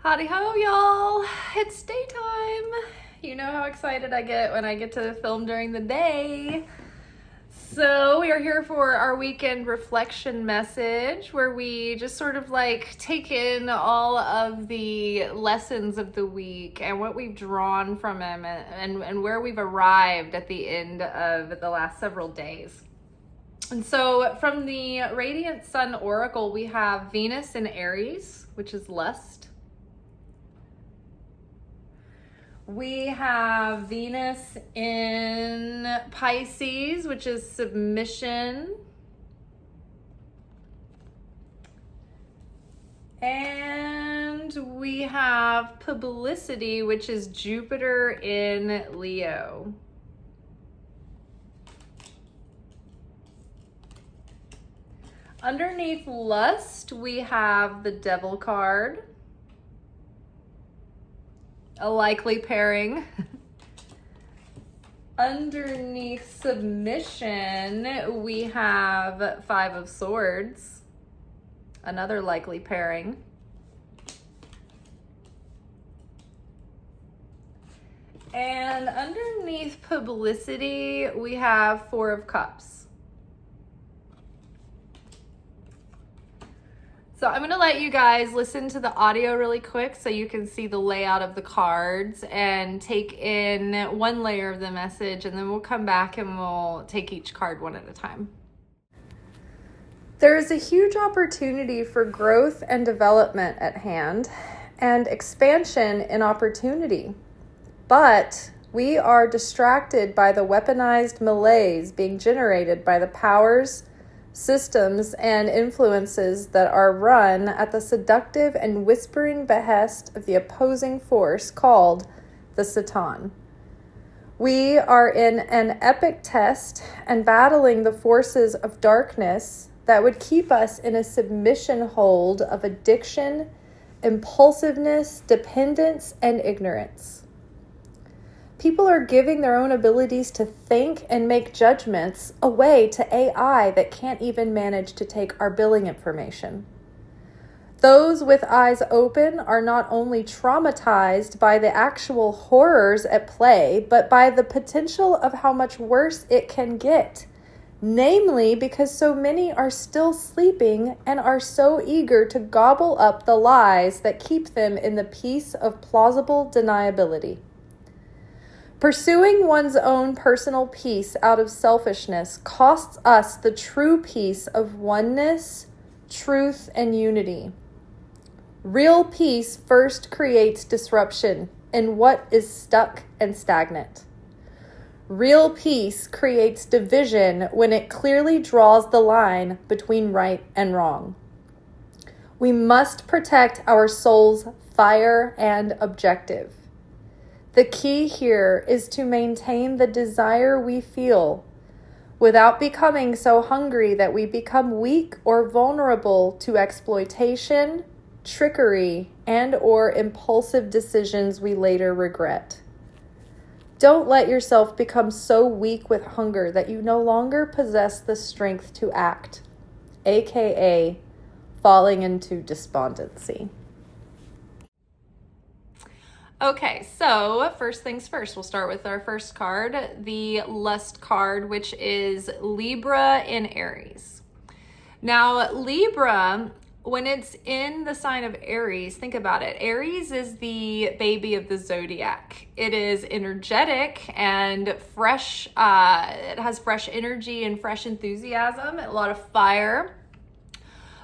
Howdy ho, y'all. It's daytime. You know how excited I get when I get to film during the day. So we are here for our weekend reflection message where we just sort of like take in all of the lessons of the week and what we've drawn from them and where we've arrived at the end of the last several days. And so from the Radiant Sun Oracle, we have Venus in Aries, which is lust. We have Venus in Pisces, which is submission. And we have publicity, which is Jupiter in Leo. Underneath lust, we have the Devil card. A likely pairing. Underneath submission, we have Five of Swords. Another likely pairing. And underneath publicity, we have Four of Cups. So I'm gonna let you guys listen to the audio really quick so you can see the layout of the cards and take in one layer of the message, and then we'll come back and we'll take each card one at a time. There is a huge opportunity for growth and development at hand and expansion in opportunity. But we are distracted by the weaponized malaise being generated by the powers, systems, and influences that are run at the seductive and whispering behest of the opposing force called the Satan. We are in an epic test and battling the forces of darkness that would keep us in a submission hold of addiction, impulsiveness, dependence, and ignorance. People are giving their own abilities to think and make judgments away to AI that can't even manage to take our billing information. Those with eyes open are not only traumatized by the actual horrors at play, but by the potential of how much worse it can get. Namely, because so many are still sleeping and are so eager to gobble up the lies that keep them in the peace of plausible deniability. Pursuing one's own personal peace out of selfishness costs us the true peace of oneness, truth, and unity. Real peace first creates disruption in what is stuck and stagnant. Real peace creates division when it clearly draws the line between right and wrong. We must protect our soul's fire and objective. The key here is to maintain the desire we feel without becoming so hungry that we become weak or vulnerable to exploitation, trickery, and/or impulsive decisions we later regret. Don't let yourself become so weak with hunger that you no longer possess the strength to act, aka falling into despondency. Okay, so first things first, we'll start with our first card, the Lust card, which is Libra in Aries. Now, Libra, when it's in the sign of Aries, think about it. Aries is the baby of the zodiac. It is energetic and fresh. It has fresh energy and fresh enthusiasm, a lot of fire,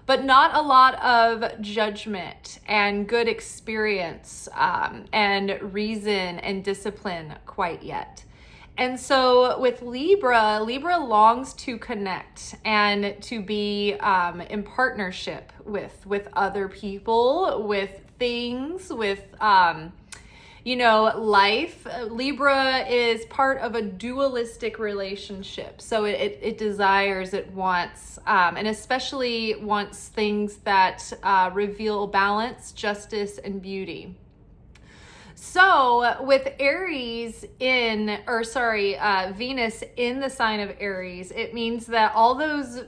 but not a lot of judgment and good experience and reason and discipline quite yet. And so with Libra longs to connect and to be in partnership with other people, with things, with life. Libra is part of a dualistic relationship. So it desires, it wants, and especially wants things that reveal balance, justice, and beauty. So with Venus in the sign of Aries, it means that all those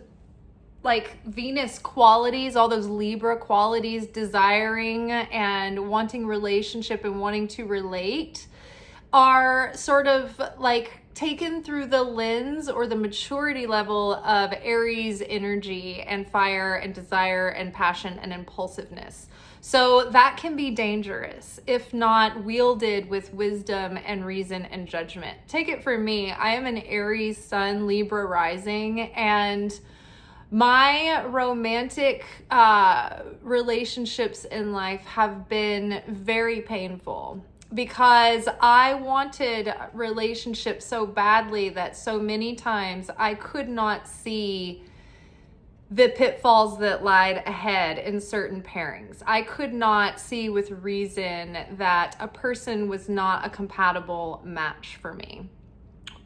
like Venus qualities, all those Libra qualities, desiring and wanting relationship and wanting to relate, are sort of like taken through the lens or the maturity level of Aries energy and fire and desire and passion and impulsiveness. So that can be dangerous if not wielded with wisdom and reason and judgment. Take it from me. I am an Aries Sun, Libra rising, and my romantic relationships in life have been very painful because I wanted relationships so badly that so many times I could not see the pitfalls that lied ahead in certain pairings. I could not see with reason that a person was not a compatible match for me.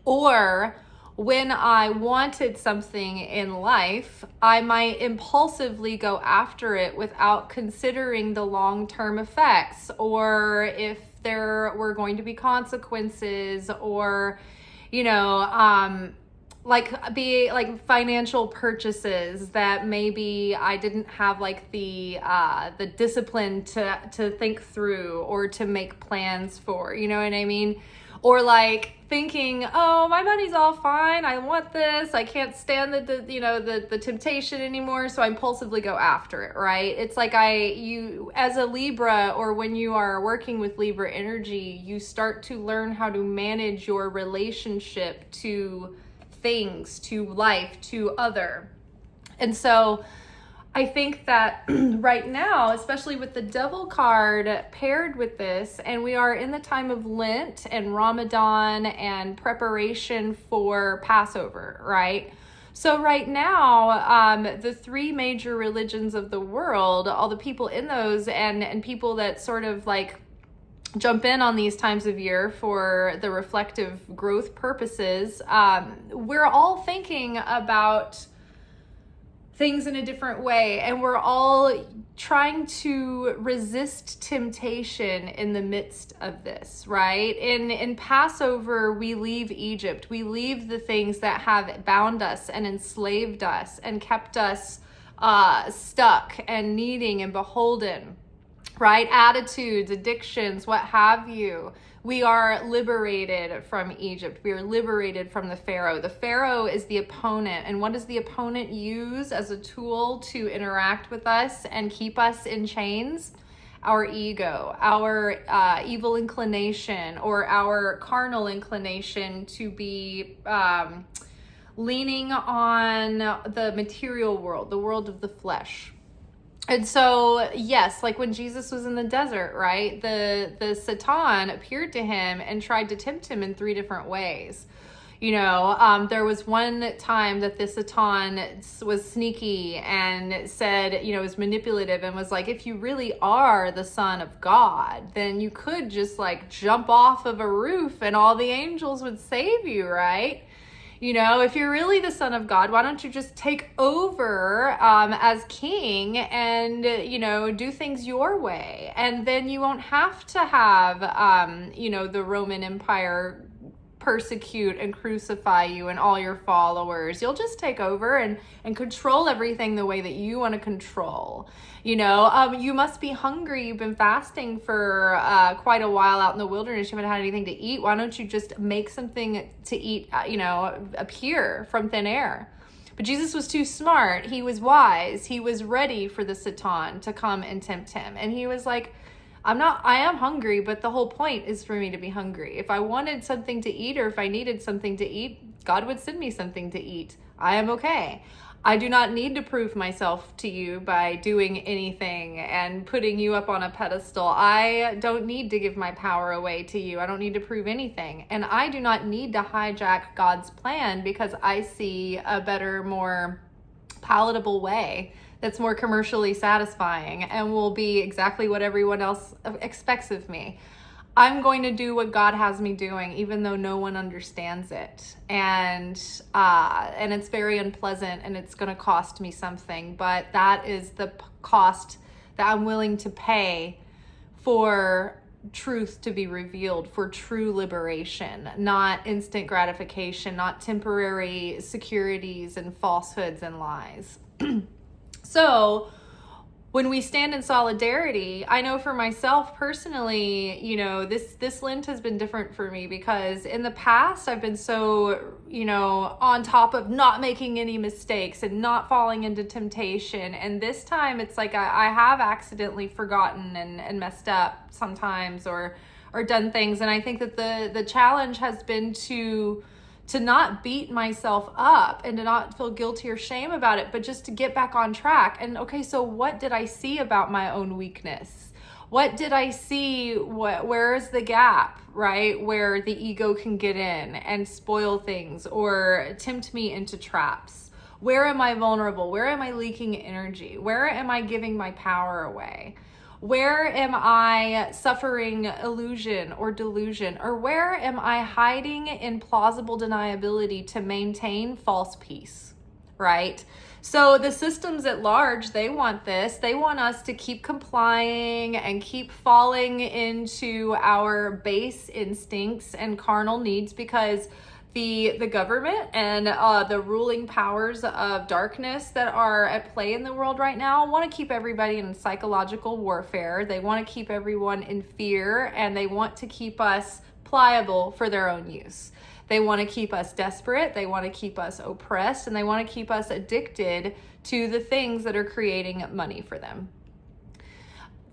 Or when I wanted something in life, I might impulsively go after it without considering the long-term effects, or if there were going to be consequences, or, like financial purchases that maybe I didn't have like the discipline to think through or to make plans for, you know what I mean? Or like thinking, oh, my money's all fine, I want this, I can't stand the temptation anymore, so I impulsively go after it, right? It's like you as a Libra, or when you are working with Libra energy, you start to learn how to manage your relationship to things, to life, to other. And so I think that right now, especially with the Devil card paired with this, and we are in the time of Lent and Ramadan and preparation for Passover, right? So right now, the three major religions of the world, all the people in those and people that sort of like jump in on these times of year for the reflective growth purposes, we're all thinking about things in a different way, and we're all trying to resist temptation in the midst of this, right? In Passover, we leave Egypt. We leave the things that have bound us and enslaved us and kept us stuck and needing and beholden, right? Attitudes, addictions, what have you. We are liberated from Egypt. We are liberated from the Pharaoh. The Pharaoh is the opponent. And what does the opponent use as a tool to interact with us and keep us in chains? Our ego, our evil inclination, or our carnal inclination to be leaning on the material world, the world of the flesh. And so, yes, like when Jesus was in the desert, right? The Satan appeared to him and tried to tempt him in three different ways. There was one time that the Satan was sneaky and said, was manipulative and was like, if you really are the Son of God, then you could just like jump off of a roof and all the angels would save you, right? If you're really the Son of God, why don't you just take over as king and, do things your way? And then you won't have to have, the Roman Empire persecute and crucify you and all your followers. You'll just take over and control everything the way that you want to control. You must be hungry. You've been fasting for quite a while out in the wilderness. You haven't had anything to eat. Why don't you just make something to eat, appear from thin air? But Jesus was too smart. He was wise. He was ready for the Satan to come and tempt him. And he was like, I am hungry, but the whole point is for me to be hungry. If I wanted something to eat, or if I needed something to eat, God would send me something to eat. I am okay. I do not need to prove myself to you by doing anything and putting you up on a pedestal. I don't need to give my power away to you. I don't need to prove anything. And I do not need to hijack God's plan because I see a better, more palatable way that's more commercially satisfying and will be exactly what everyone else expects of me. I'm going to do what God has me doing, even though no one understands it. And it's very unpleasant and it's going to cost me something, but that is the cost that I'm willing to pay for truth to be revealed, for true liberation, not instant gratification, not temporary securities and falsehoods and lies. So when we stand in solidarity, I know for myself personally, this Lent has been different for me, because in the past I've been so, on top of not making any mistakes and not falling into temptation. And this time it's like I have accidentally forgotten and messed up sometimes, or done things. And I think that the challenge has been to not beat myself up and to not feel guilty or shame about it, but just to get back on track. And okay, so what did I see about my own weakness? What did I see? Where is the gap, right? Where the ego can get in and spoil things or tempt me into traps. Where am I vulnerable? Where am I leaking energy? Where am I giving my power away? Where am I suffering illusion or delusion? Or where am I hiding in plausible deniability to maintain false peace, right? So the systems at large, they want this. They want us to keep complying and keep falling into our base instincts and carnal needs, because the government and the ruling powers of darkness that are at play in the world right now want to keep everybody in psychological warfare. They want to keep everyone in fear, and they want to keep us pliable for their own use. They want to keep us desperate, they want to keep us oppressed, and they want to keep us addicted to the things that are creating money for them.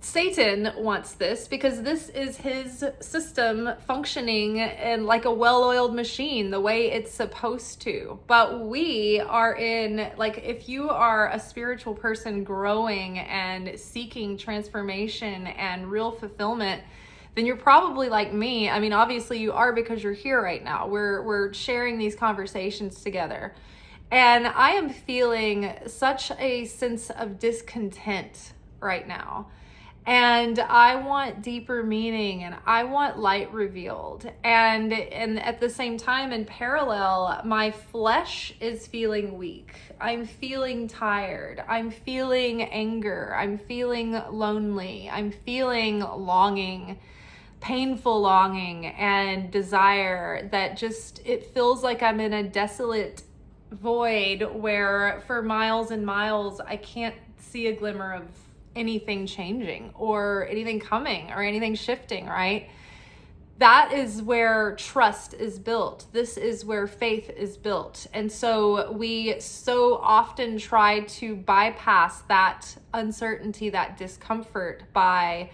Satan wants this because this is his system functioning in like a well-oiled machine, the way it's supposed to. But we are in, like, if you are a spiritual person growing and seeking transformation and real fulfillment, then you're probably like me. I mean, obviously you are, because you're here right now. We're sharing these conversations together. And I am feeling such a sense of discontent right now. And I want deeper meaning, and I want light revealed. And at the same time, in parallel, my flesh is feeling weak. I'm feeling tired. I'm feeling anger. I'm feeling lonely. I'm feeling longing, painful longing and desire that just, it feels like I'm in a desolate void where for miles and miles, I can't see a glimmer of anything changing or anything coming or anything shifting, right? That is where trust is built. This is where faith is built. And so we so often try to bypass that uncertainty, that discomfort, by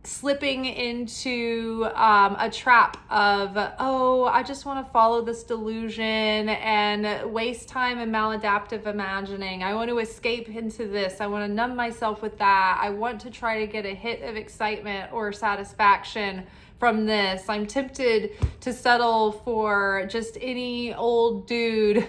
slipping into a trap of, oh, I just want to follow this delusion and waste time in maladaptive imagining. I want to escape into this. I want to numb myself with that. I want to try to get a hit of excitement or satisfaction from this. I'm tempted to settle for just any old dude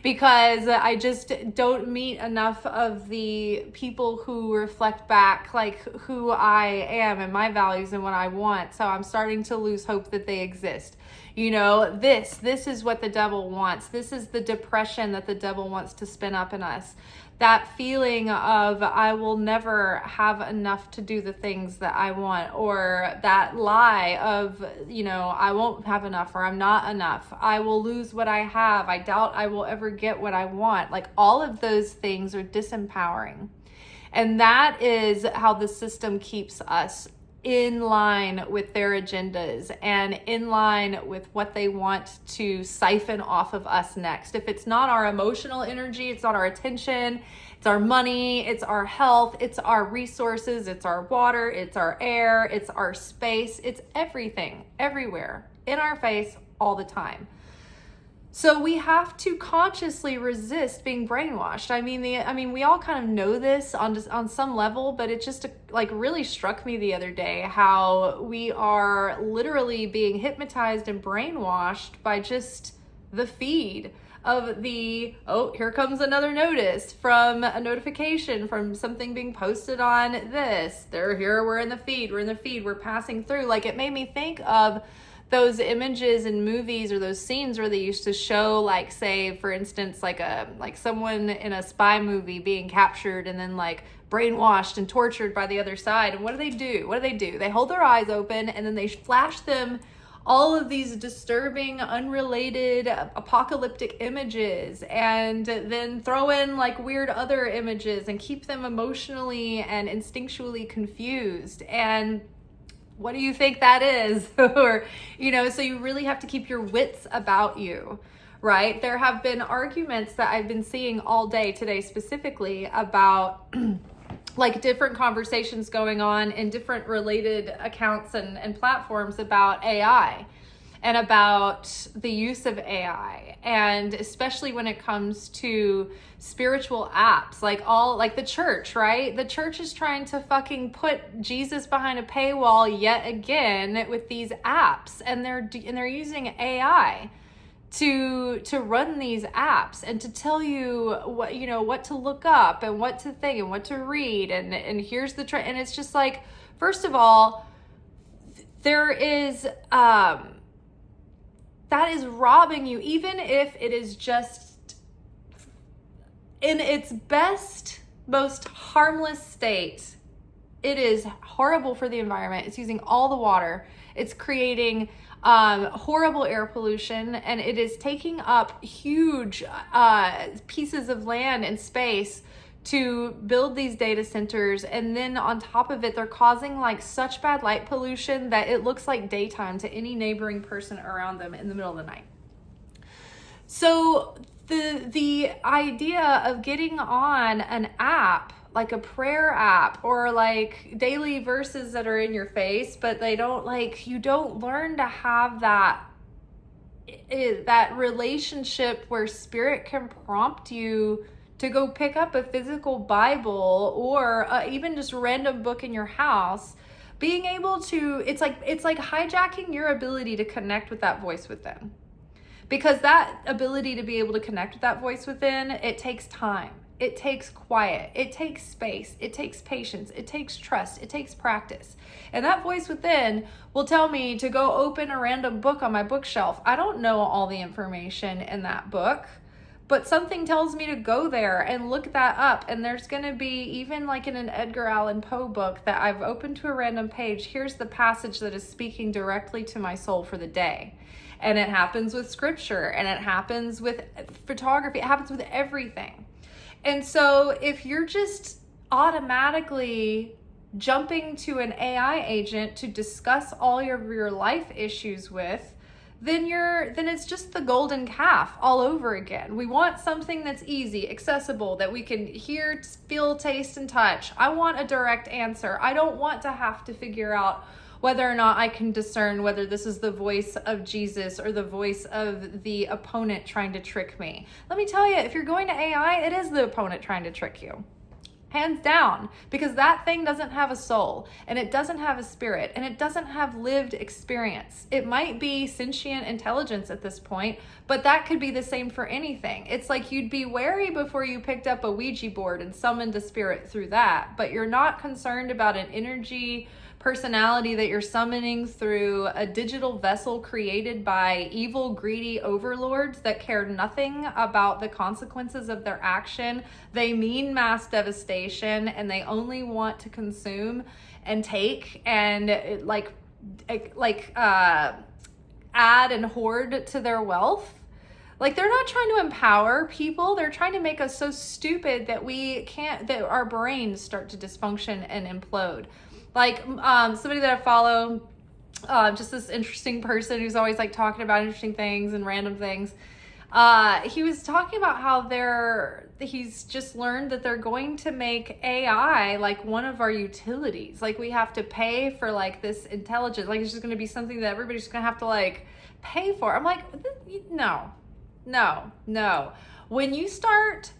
because I just don't meet enough of the people who reflect back like who I am and my values and what I want. So I'm starting to lose hope that they exist. You know, this is what the devil wants. This is the depression that the devil wants to spin up in us. That feeling of I will never have enough to do the things that I want, or that lie of, you know, I won't have enough, or I'm not enough. I will lose what I have. I doubt I will ever get what I want. Like, all of those things are disempowering. And that is how the system keeps us in line with their agendas and in line with what they want to siphon off of us next. If it's not our emotional energy, it's not our attention, it's our money, it's our health, it's our resources, it's our water, it's our air, it's our space, it's everything, everywhere, in our face, all the time. So we have to consciously resist being brainwashed. I mean, we all kind of know this on some level, but it just like really struck me the other day how we are literally being hypnotized and brainwashed by just the feed of the, oh, here comes another notice from a notification from something being posted on this. We're in the feed, we're passing through. Like, it made me think of those images in movies or those scenes where they used to show, like, say, for instance, like someone in a spy movie being captured and then like brainwashed and tortured by the other side. And what do? They hold their eyes open and then they flash them all of these disturbing, unrelated, apocalyptic images, and then throw in like weird other images and keep them emotionally and instinctually confused. And what do you think that is? Or, so you really have to keep your wits about you, right? There have been arguments that I've been seeing all day today specifically about like different conversations going on in different related accounts and platforms about AI and about the use of AI, and especially when it comes to spiritual apps, like the church, right? The church is trying to fucking put Jesus behind a paywall yet again with these apps, and they're using AI to run these apps and to tell you what to look up and what to think and what to read, and here's the trend. And it's just like, first of all, there is that is robbing you, even if it is just in its best, most harmless state. It is horrible for the environment. It's using all the water. It's creating horrible air pollution, and it is taking up huge pieces of land and space to build these data centers. And then on top of it, they're causing like such bad light pollution that it looks like daytime to any neighboring person around them in the middle of the night. So the idea of getting on an app, like a prayer app, or like daily verses that are in your face, but they don't, like, you don't learn to have that relationship where spirit can prompt you to go pick up a physical Bible or even just a random book in your house. Being able to, it's like hijacking your ability to connect with that voice within. Because that ability to be able to connect with that voice within, it takes time. It takes quiet. It takes space. It takes patience. It takes trust. It takes practice. And that voice within will tell me to go open a random book on my bookshelf. I don't know all the information in that book, but something tells me to go there and look that up. And there's going to be, even like in an Edgar Allan Poe book that I've opened to a random page, here's the passage that is speaking directly to my soul for the day. And it happens with scripture, and it happens with photography. It happens with everything. And so if you're just automatically jumping to an AI agent to discuss all your life issues with, then it's just the golden calf all over again. We want something that's easy, accessible, that we can hear, feel, taste, and touch. I want a direct answer. I don't want to have to figure out whether or not I can discern whether this is the voice of Jesus or the voice of the opponent trying to trick me. Let me tell you, if you're going to AI, it is the opponent trying to trick you. Hands down, because that thing doesn't have a soul, and it doesn't have a spirit, and it doesn't have lived experience. It might be sentient intelligence at this point, but that could be the same for anything. It's like you'd be wary before you picked up a Ouija board and summoned a spirit through that, but you're not concerned about an energy personality that you're summoning through a digital vessel created by evil, greedy overlords that care nothing about the consequences of their action. They mean mass devastation, and they only want to consume and take and add and hoard to their wealth. Like, they're not trying to empower people. They're trying to make us so stupid that our brains start to dysfunction and implode. Like, somebody that I follow, just this interesting person who's always like talking about interesting things and random things. He was talking about how he's just learned that they're going to make AI like one of our utilities. Like, we have to pay for like this intelligence. Like, it's just going to be something that everybody's just going to have to like pay for. I'm like, no. When you start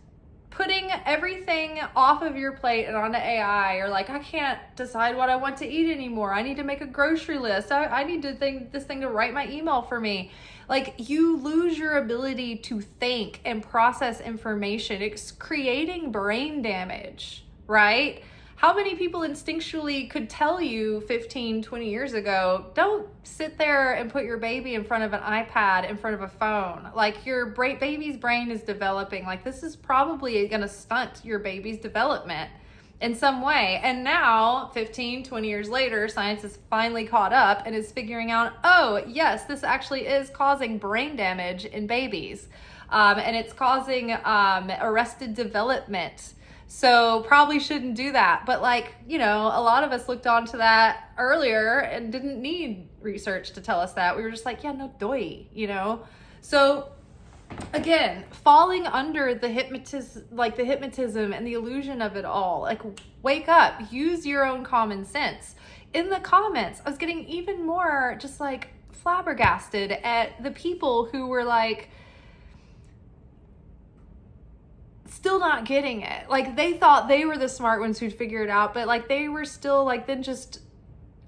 putting everything off of your plate and onto AI, or like, I can't decide what I want to eat anymore. I need to make a grocery list. I need this thing to write my email for me. Like, you lose your ability to think and process information. It's creating brain damage, right? How many people instinctually could tell you 15, 20 years ago, don't sit there and put your baby in front of an iPad, in front of a phone. Like, your baby's brain is developing. Like, this is probably going to stunt your baby's development in some way. And now 15, 20 years later, science has finally caught up and is figuring out, oh yes, this actually is causing brain damage in babies. And it's causing arrested development. So probably shouldn't do that. But like, you know, a lot of us looked onto that earlier and didn't need research to tell us that. We were just like, yeah, no doy, you know? So again, falling under the hypnotism and the illusion of it all. Like, wake up, use your own common sense. In the comments, I was getting even more just like flabbergasted at the people who were like, still not getting it. Like, they thought they were the smart ones who'd figure it out, but like they were still like then just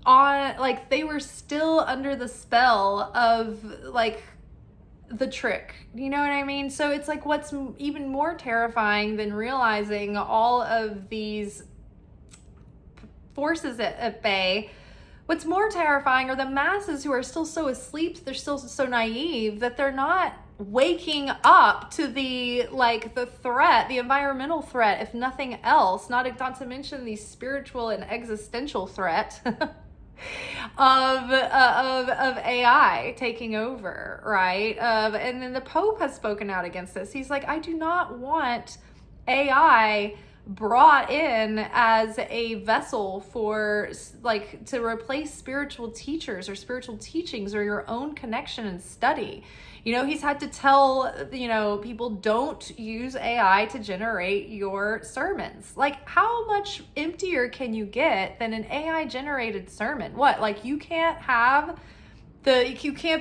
on, like they were still under the spell of like the trick, you know what I mean? So it's like, what's even more terrifying than realizing all of these forces at bay, what's more terrifying are the masses who are still so asleep, they're still so naive that they're not waking up to the threat, the environmental threat, if nothing else, not to mention the spiritual and existential threat of AI taking over, right? And then the Pope has spoken out against this. He's like, I do not want AI brought in as a vessel for like to replace spiritual teachers or spiritual teachings or your own connection and study. You know, he's had to tell, you know, people, don't use AI to generate your sermons. Like, how much emptier can you get than an AI generated sermon? What, like you can't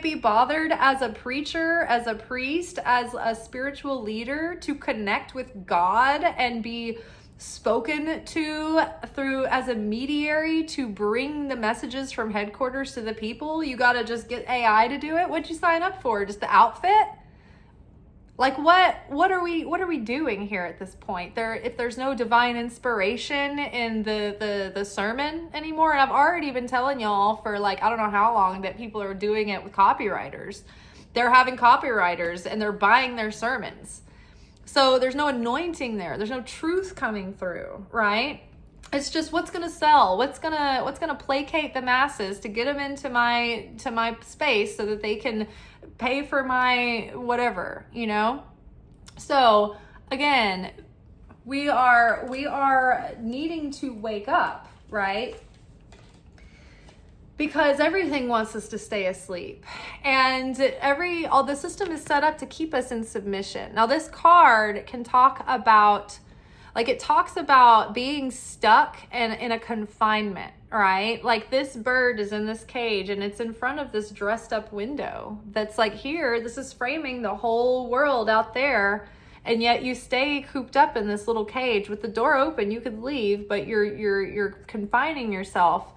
be bothered as a preacher, as a priest, as a spiritual leader to connect with God and be spoken to through as a mediary to bring the messages from headquarters to the people? You got to just get AI to do it? What'd you sign up for? Just the outfit? Like, what are we doing here at this point? If there's no divine inspiration in the sermon anymore, and I've already been telling y'all for like I don't know how long that people are doing it with copywriters. They're having copywriters and they're buying their sermons. So there's no anointing there. There's no truth coming through, right? It's just what's going to sell, what's going to placate the masses to get them into my space so that they can pay for my whatever, you know? So again, we are needing to wake up, right? Because everything wants us to stay asleep, and all the system is set up to keep us in submission. Now, this card can talk about, like, it talks about being stuck in a confinement, right? Like, this bird is in this cage and it's in front of this dressed up window that's like, here, this is framing the whole world out there, and yet you stay cooped up in this little cage with the door open. You could leave, but you're confining yourself.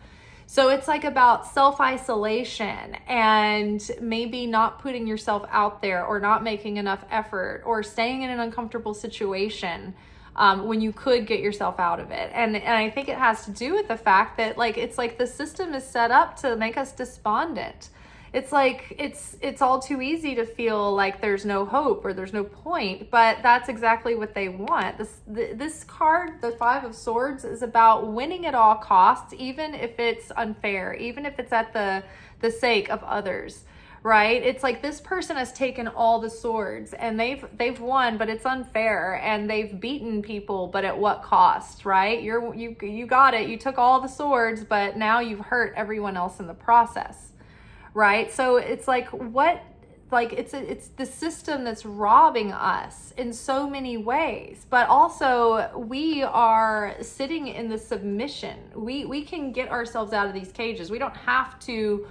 So it's like about self-isolation and maybe not putting yourself out there or not making enough effort or staying in an uncomfortable situation when you could get yourself out of it. And I think it has to do with the fact that like it's like the system is set up to make us despondent. It's like it's all too easy to feel like there's no hope or there's no point, but that's exactly what they want. This card, the Five of Swords, is about winning at all costs, even if it's unfair, even if it's at the sake of others, right? It's like this person has taken all the swords and they've won, but it's unfair, and they've beaten people, but at what cost, right? You got it. You took all the swords, but now you've hurt everyone else in the process. Right? So it's like it's the system that's robbing us in so many ways, but also we are sitting in the submission. We can get ourselves out of these cages. We don't have to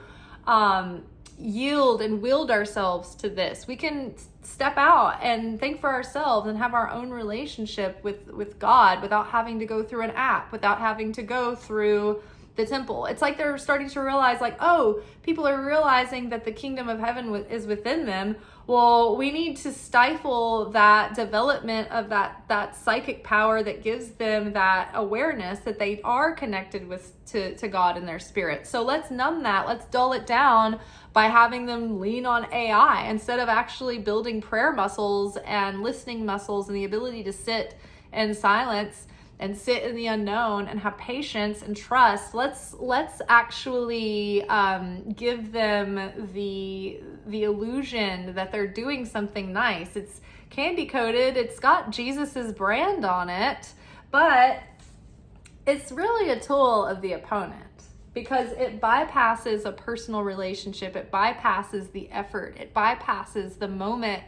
yield and wield ourselves to this. We can step out and think for ourselves and have our own relationship with God without having to go through an app, without having to go through the temple. It's like they're starting to realize, like, oh, people are realizing that the kingdom of heaven is within them. Well, we need to stifle that development of that psychic power that gives them that awareness that they are connected to God in their spirit. So let's numb that. Let's dull it down by having them lean on AI instead of actually building prayer muscles and listening muscles and the ability to sit in silence and sit in the unknown and have patience and trust. Let's actually give them the illusion that they're doing something nice. It's candy coated. It's got Jesus's brand on it, but it's really a tool of the opponent, because it bypasses a personal relationship. It bypasses the effort. It bypasses the moment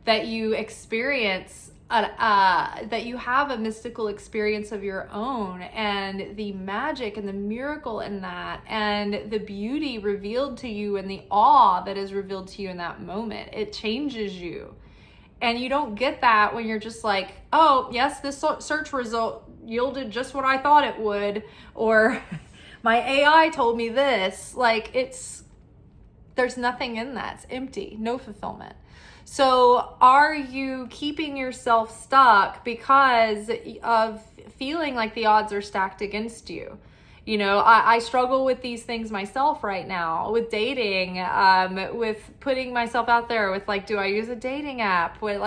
that you experience, that you have a mystical experience of your own, and the magic and the miracle in that, and the beauty revealed to you, and the awe that is revealed to you in that moment. It changes you. And you don't get that when you're just like, oh, yes, this search result yielded just what I thought it would, or my AI told me this. Like, there's nothing in that. It's empty, no fulfillment. So are you keeping yourself stuck because of feeling like the odds are stacked against you? You know, I struggle with these things myself right now, with dating, with putting myself out there, with like, do I use a dating app? What,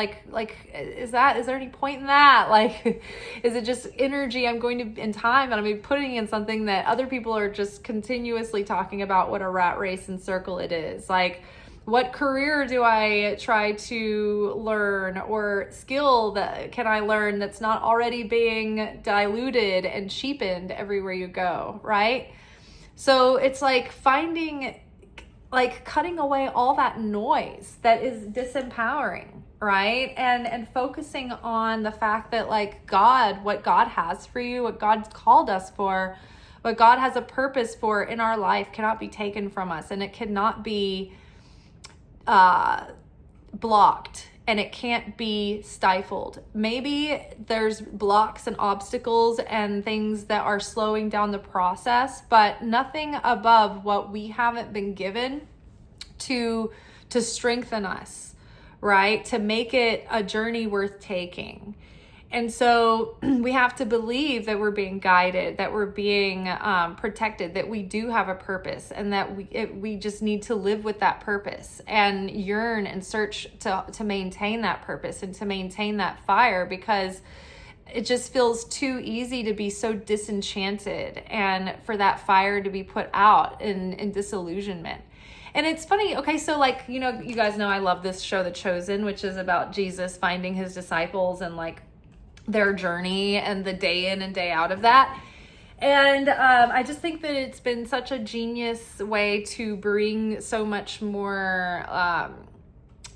is there any point in that? Like, is it just energy I'm going to, in time, and I'm putting in something that other people are just continuously talking about what a rat race and circle it is? Like, what career do I try to learn, or skill that can I learn that's not already being diluted and cheapened everywhere you go, right? So it's like cutting away all that noise that is disempowering, right? And focusing on the fact that like God, what God has for you, what God's called us for, what God has a purpose for in our life cannot be taken from us, and it cannot be blocked, and it can't be stifled. Maybe there's blocks and obstacles and things that are slowing down the process, but nothing above what we haven't been given to strengthen us, right? To make it a journey worth taking. And so we have to believe that we're being guided, that we're being protected, that we do have a purpose, and that we just need to live with that purpose and yearn and search to maintain that purpose and to maintain that fire, because it just feels too easy to be so disenchanted and for that fire to be put out in disillusionment. And it's funny, okay, so like, you know, you guys know I love this show, The Chosen, which is about Jesus finding his disciples and like their journey and the day in and day out of that. And I just think that it's been such a genius way to bring so much more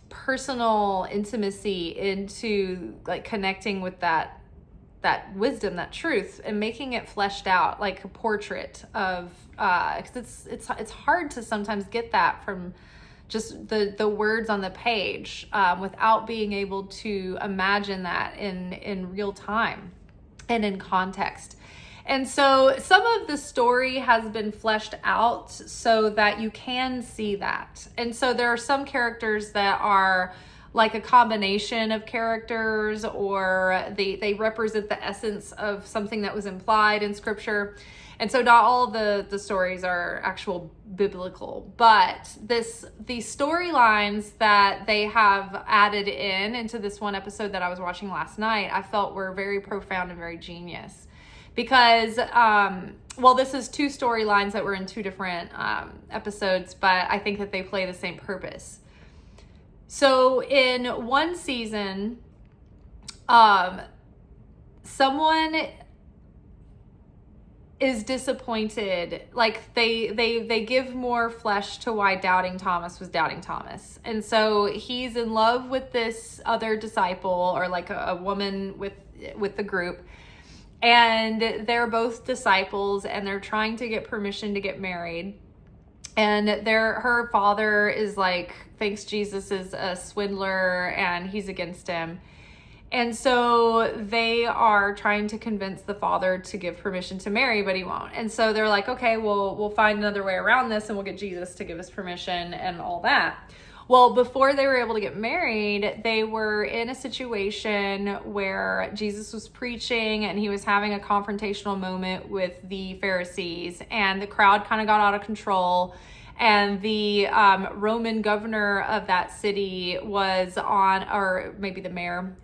personal intimacy into like connecting with that wisdom, that truth, and making it fleshed out like a portrait of, because it's hard to sometimes get that from just the words on the page, without being able to imagine that in real time and in context. And so some of the story has been fleshed out so that you can see that. And so there are some characters that are like a combination of characters, or they represent the essence of something that was implied in scripture. And so not all of the stories are actual biblical, but the storylines that they have added into this one episode that I was watching last night, I felt were very profound and very genius. Because, this is two storylines that were in two different episodes, but I think that they play the same purpose. So in one season, someone is disappointed. Like they give more flesh to why doubting Thomas was doubting Thomas. And so he's in love with this other disciple, or like a woman with the group. And they're both disciples, and they're trying to get permission to get married. And her father is like, thinks Jesus is a swindler and he's against him. And so they are trying to convince the father to give permission to marry, but he won't. And so they're like, okay, we'll find another way around this, and we'll get Jesus to give us permission and all that. Well, before they were able to get married, they were in a situation where Jesus was preaching and he was having a confrontational moment with the Pharisees, and the crowd kind of got out of control. And the Roman governor of that city was on, or maybe the mayor,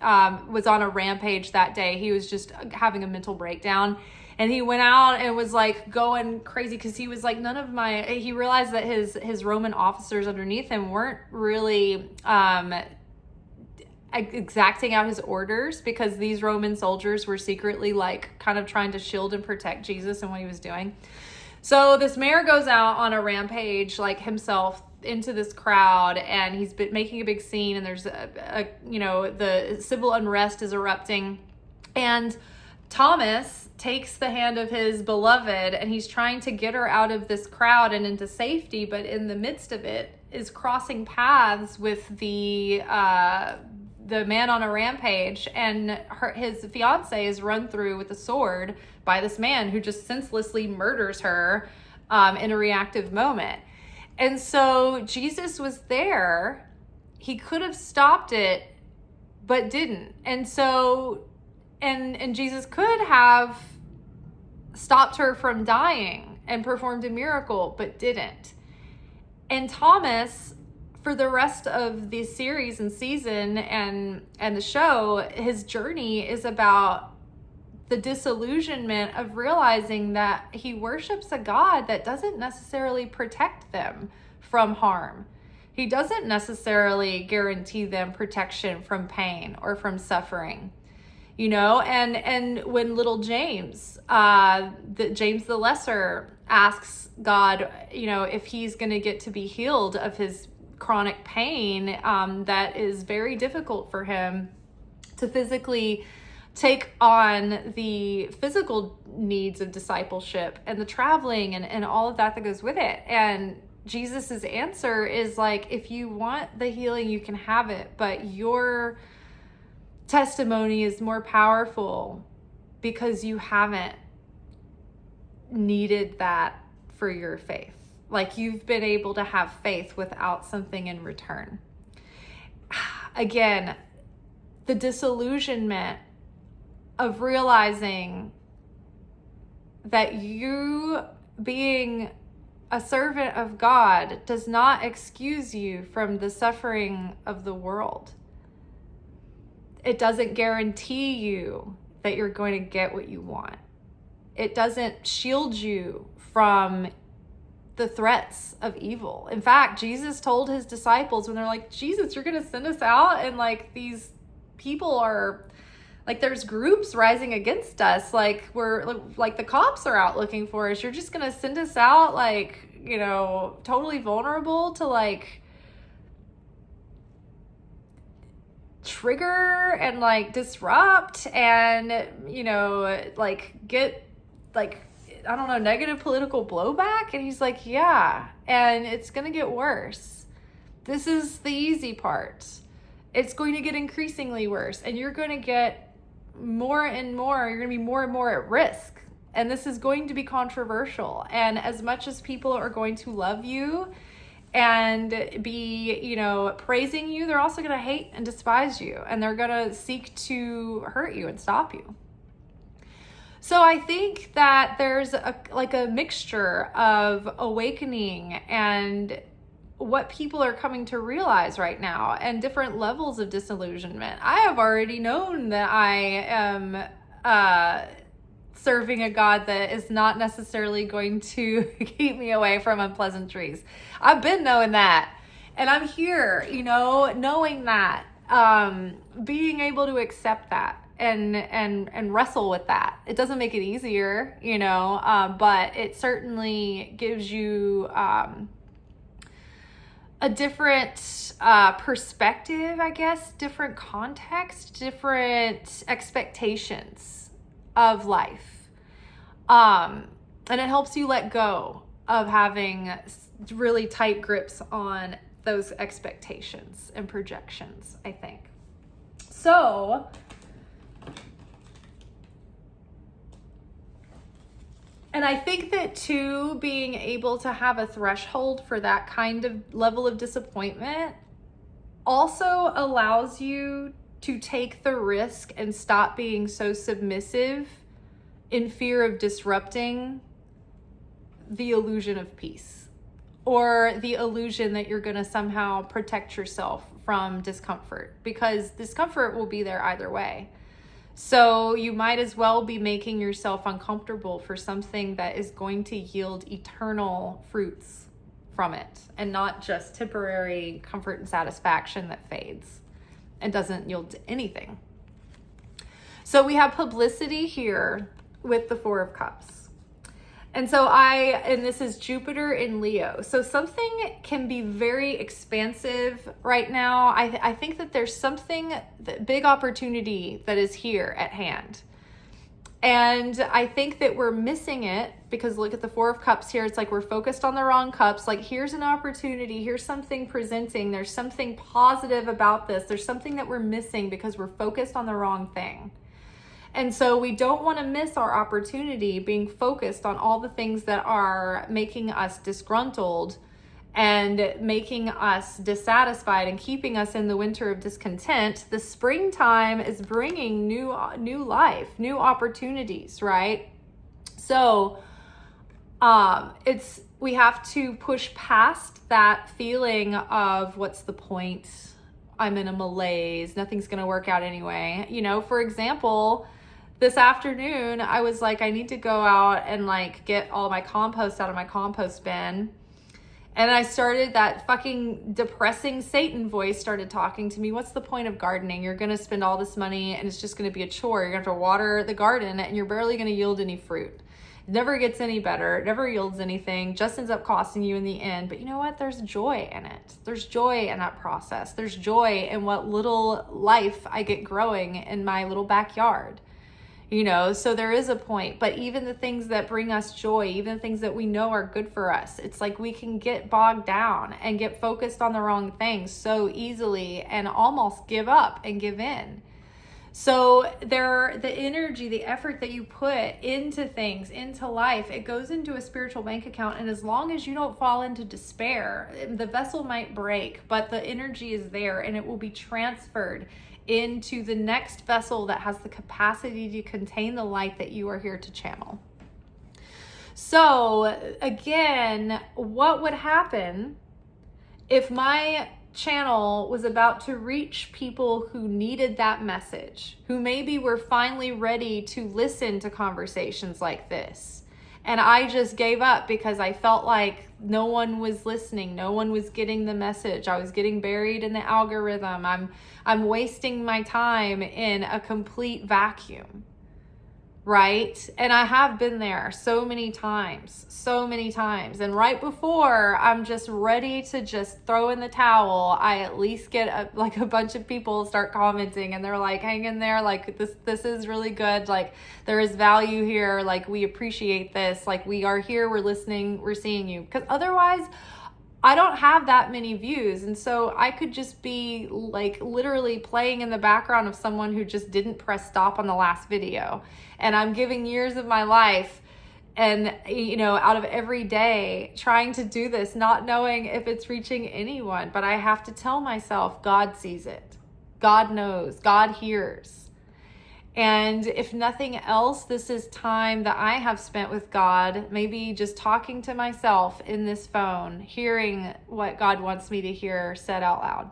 was on a rampage that day. He was just having a mental breakdown. And he went out and was like going crazy because he was like, he realized that his Roman officers underneath him weren't really exacting out his orders, because these Roman soldiers were secretly like kind of trying to shield and protect Jesus and what he was doing. So this mayor goes out on a rampage like himself into this crowd, and he's been making a big scene, and there's the civil unrest is erupting, and Thomas takes the hand of his beloved and he's trying to get her out of this crowd and into safety, but in the midst of it is crossing paths with the man on a rampage, and his fiance is run through with a sword by this man who just senselessly murders her in a reactive moment. And so Jesus was there. He could have stopped it, but didn't. And so and Jesus could have stopped her from dying and performed a miracle, but didn't. And Thomas, for the rest of the series and season and the show, his journey is about the disillusionment of realizing that he worships a God that doesn't necessarily protect them from harm. He doesn't necessarily guarantee them protection from pain or from suffering. And when little James, James the Lesser, asks God, if he's going to get to be healed of his chronic pain, that is very difficult for him to physically take on the physical needs of discipleship and the traveling and all of that goes with it. And Jesus's answer is like, if you want the healing, you can have it, but your testimony is more powerful because you haven't needed that for your faith. Like, you've been able to have faith without something in return. Again, the disillusionment of realizing that you being a servant of God does not excuse you from the suffering of the world. It doesn't guarantee you that you're going to get what you want. It doesn't shield you from the threats of evil. In fact, Jesus told his disciples when they're like, Jesus, you're going to send us out, and like these people are like, there's groups rising against us. Like, we're like the cops are out looking for us. You're just going to send us out like, totally vulnerable to like trigger and like disrupt and like get like, I don't know, negative political blowback. And he's like, yeah, and it's gonna get worse. This is the easy part. It's going to get increasingly worse, and you're going to get more and more, you're going to be more and more at risk, and this is going to be controversial. And as much as people are going to love you and be, praising you, they're also going to hate and despise you, and they're going to seek to hurt you and stop you. So I think that there's a mixture of awakening and what people are coming to realize right now and different levels of disillusionment. I have already known that I am serving a God that is not necessarily going to keep me away from unpleasantries. I've been knowing that. And I'm here, knowing that, being able to accept that and wrestle with that. It doesn't make it easier, but it certainly gives you a different perspective, I guess, different context, different expectations of life. And it helps you let go of having really tight grips on those expectations and projections, I think. So, and I think that too, being able to have a threshold for that kind of level of disappointment also allows you to take the risk and stop being so submissive in fear of disrupting the illusion of peace or the illusion that you're going to somehow protect yourself from discomfort, because discomfort will be there either way. So you might as well be making yourself uncomfortable for something that is going to yield eternal fruits from it, and not just temporary comfort and satisfaction that fades and doesn't yield anything. So we have publicity here with the Four of Cups. And so and this is Jupiter in Leo. So something can be very expansive right now. I think that there's something, big opportunity that is here at hand. And I think that we're missing it, because look at the Four of Cups here. It's like we're focused on the wrong cups. Like, here's an opportunity. Here's something presenting. There's something positive about this. There's something that we're missing because we're focused on the wrong thing. And so we don't want to miss our opportunity being focused on all the things that are making us disgruntled and making us dissatisfied and keeping us in the winter of discontent. The springtime is bringing new life, new opportunities, right? So we have to push past that feeling of, what's the point? I'm in a malaise. Nothing's going to work out anyway. You know, for example, this afternoon, I was like, I need to go out and like get all my compost out of my compost bin. And I started, that fucking depressing Satan voice started talking to me. What's the point of gardening? You're going to spend all this money and it's just going to be a chore. You're going to have to water the garden and you're barely going to yield any fruit. It never gets any better. It never yields anything. Just ends up costing you in the end. But you know what? There's joy in it. There's joy in that process. There's joy in what little life I get growing in my little backyard. You know, so there is a point. But even the things that bring us joy, even the things that we know are good for us, it's like we can get bogged down and get focused on the wrong things so easily and almost give up and give in. So the energy, the effort that you put into things, into life, it goes into a spiritual bank account. And as long as you don't fall into despair, the vessel might break, but the energy is there and it will be transferred into the next vessel that has the capacity to contain the light that you are here to channel. So again, what would happen if my channel was about to reach people who needed that message, who maybe were finally ready to listen to conversations like this? And I just gave up because I felt like no one was listening. No one was getting the message. I was getting buried in the algorithm. I'm wasting my time in a complete vacuum, right? And I have been there so many times. And right before I'm just ready to just throw in the towel, I at least get a bunch of people start commenting and they're like, hang in there. Like this is really good. Like there is value here. Like we appreciate this. Like we are here. We're listening. We're seeing you. Because otherwise I don't have that many views. And so I could just be like literally playing in the background of someone who just didn't press stop on the last video. And I'm giving years of my life and, you know, out of every day trying to do this, not knowing if it's reaching anyone. But I have to tell myself, God sees it. God knows. God hears. And if nothing else, this is time that I have spent with God, maybe just talking to myself in this phone, hearing what God wants me to hear said out loud.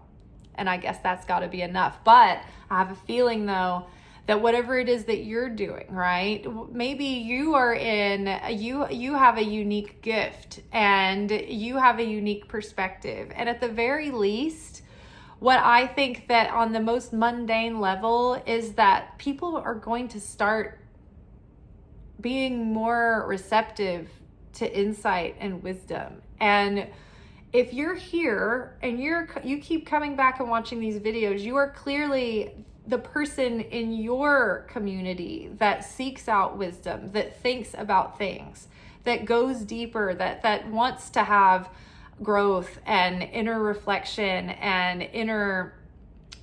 And I guess that's got to be enough. But I have a feeling, though, that whatever it is that you're doing, right? Maybe you are you have a unique gift and you have a unique perspective. And at the very least, what I think that on the most mundane level is that people are going to start being more receptive to insight and wisdom. And if you're here and you keep coming back and watching these videos, you are clearly the person in your community that seeks out wisdom, that thinks about things, that goes deeper, that wants to have growth and inner reflection and inner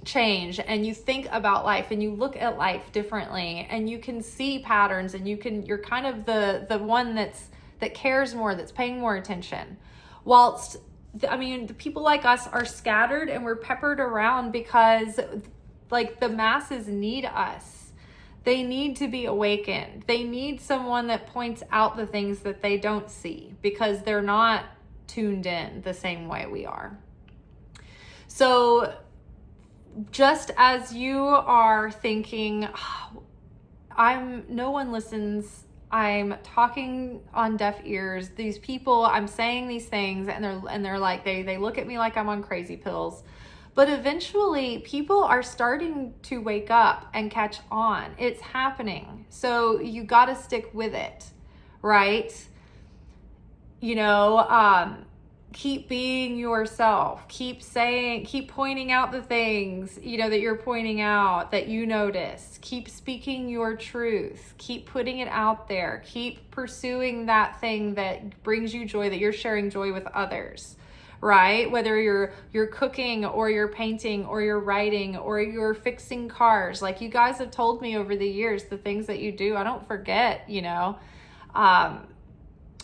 change, and you think about life and you look at life differently and you can see patterns and you're kind of the one that cares more, that's paying more attention. Whilst the people like us are scattered and we're peppered around because like the masses need us. They need to be awakened. They need someone that points out the things that they don't see because they're not tuned in the same way we are. So just as you are thinking, no one listens, I'm talking on deaf ears, these people, I'm saying these things, and they're like, they look at me like I'm on crazy pills. But eventually people are starting to wake up and catch on. It's happening. So you got to stick with it, right? Keep being yourself. Keep pointing out the things, that you're pointing out, that you notice. Keep speaking your truth. Keep putting it out there. Keep pursuing that thing that brings you joy, that you're sharing joy with others, right? Whether you're cooking or you're painting or you're writing or you're fixing cars. Like you guys have told me over the years, the things that you do, I don't forget,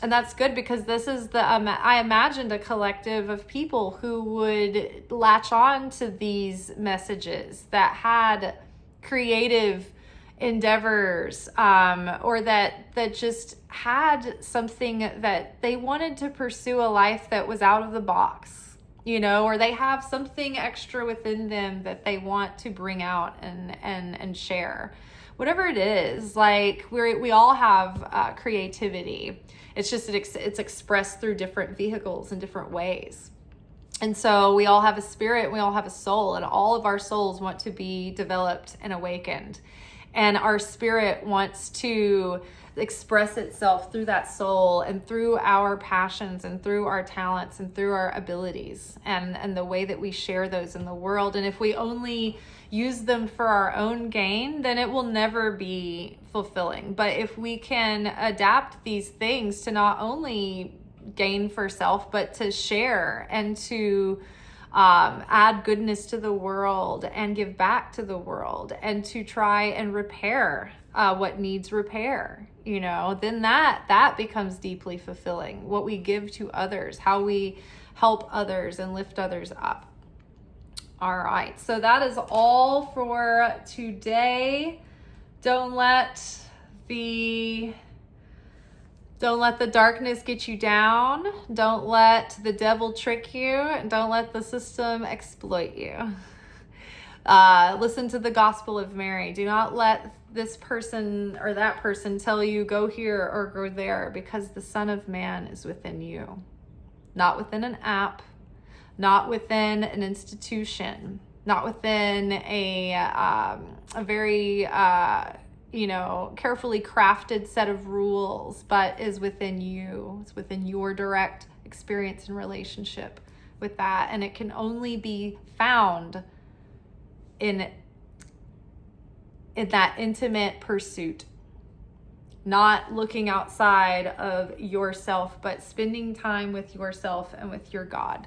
and that's good, because this is I imagined a collective of people who would latch on to these messages that had creative endeavors, or that just had something that they wanted to pursue, a life that was out of the box, or they have something extra within them that they want to bring out and share. Whatever it is, like we all have creativity. It's just it's expressed through different vehicles in different ways. And so we all have a spirit, we all have a soul, and all of our souls want to be developed and awakened. And our spirit wants to express itself through that soul and through our passions and through our talents and through our abilities and the way that we share those in the world. And if we only use them for our own gain, then it will never be fulfilling. But if we can adapt these things to not only gain for self, but to share and to add goodness to the world and give back to the world and to try and repair what needs repair, then that becomes deeply fulfilling. What we give to others, how we help others and lift others up. All right, so that is all for today. Don't let the darkness get you down. Don't let the devil trick you. Don't let the system exploit you. Listen to the gospel of Mary. Do not let this person or that person tell you go here or go there, because the Son of Man is within you. Not within an app, not within an institution, not within a very carefully crafted set of rules, but is within you. It's within your direct experience and relationship with that. And it can only be found in that intimate pursuit, not looking outside of yourself, but spending time with yourself and with your God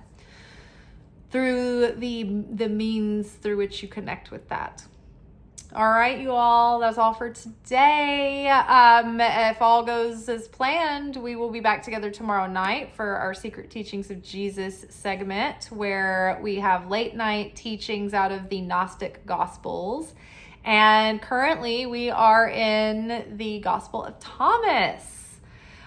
through the means through which you connect with that. All right, you all, that's all for today. If all goes as planned, we will be back together tomorrow night for our Secret Teachings of Jesus segment, where we have late night teachings out of the Gnostic Gospels. And currently we are in the Gospel of Thomas.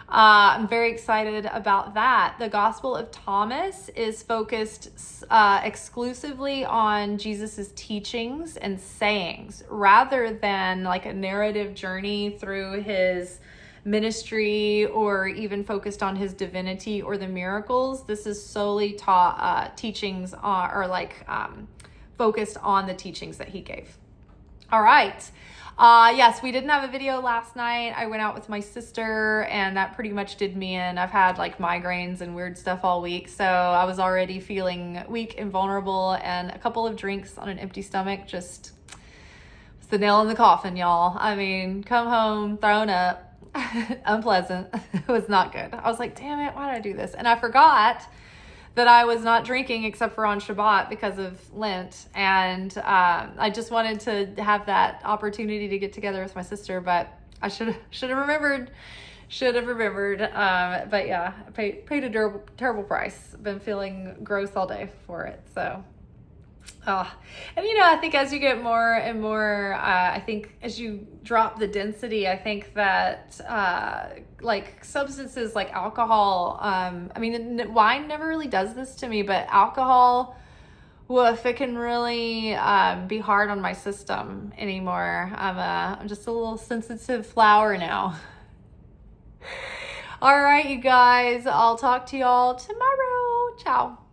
I'm very excited about that. The Gospel of Thomas is focused exclusively on Jesus's teachings and sayings, rather than like a narrative journey through his ministry or even focused on his divinity or the miracles. This is solely teachings focused on the teachings that he gave. All right. Yes, we didn't have a video last night. I went out with my sister and that pretty much did me in. I've had like migraines and weird stuff all week. So I was already feeling weak and vulnerable, and a couple of drinks on an empty stomach just was the nail in the coffin, y'all. I mean, come home, thrown up, unpleasant. It was not good. I was like, damn it, why did I do this? And I forgot that I was not drinking except for on Shabbat because of Lent. And I just wanted to have that opportunity to get together with my sister, but I should have remembered. But yeah, I paid a terrible price. Been feeling gross all day for it. So Oh, and you know, I think as you get more and more, I think as you drop the density, I think that like substances like alcohol, I mean, wine never really does this to me, but alcohol, woof, it can really be hard on my system anymore. I'm just a little sensitive flower now. All right, you guys, I'll talk to y'all tomorrow. Ciao.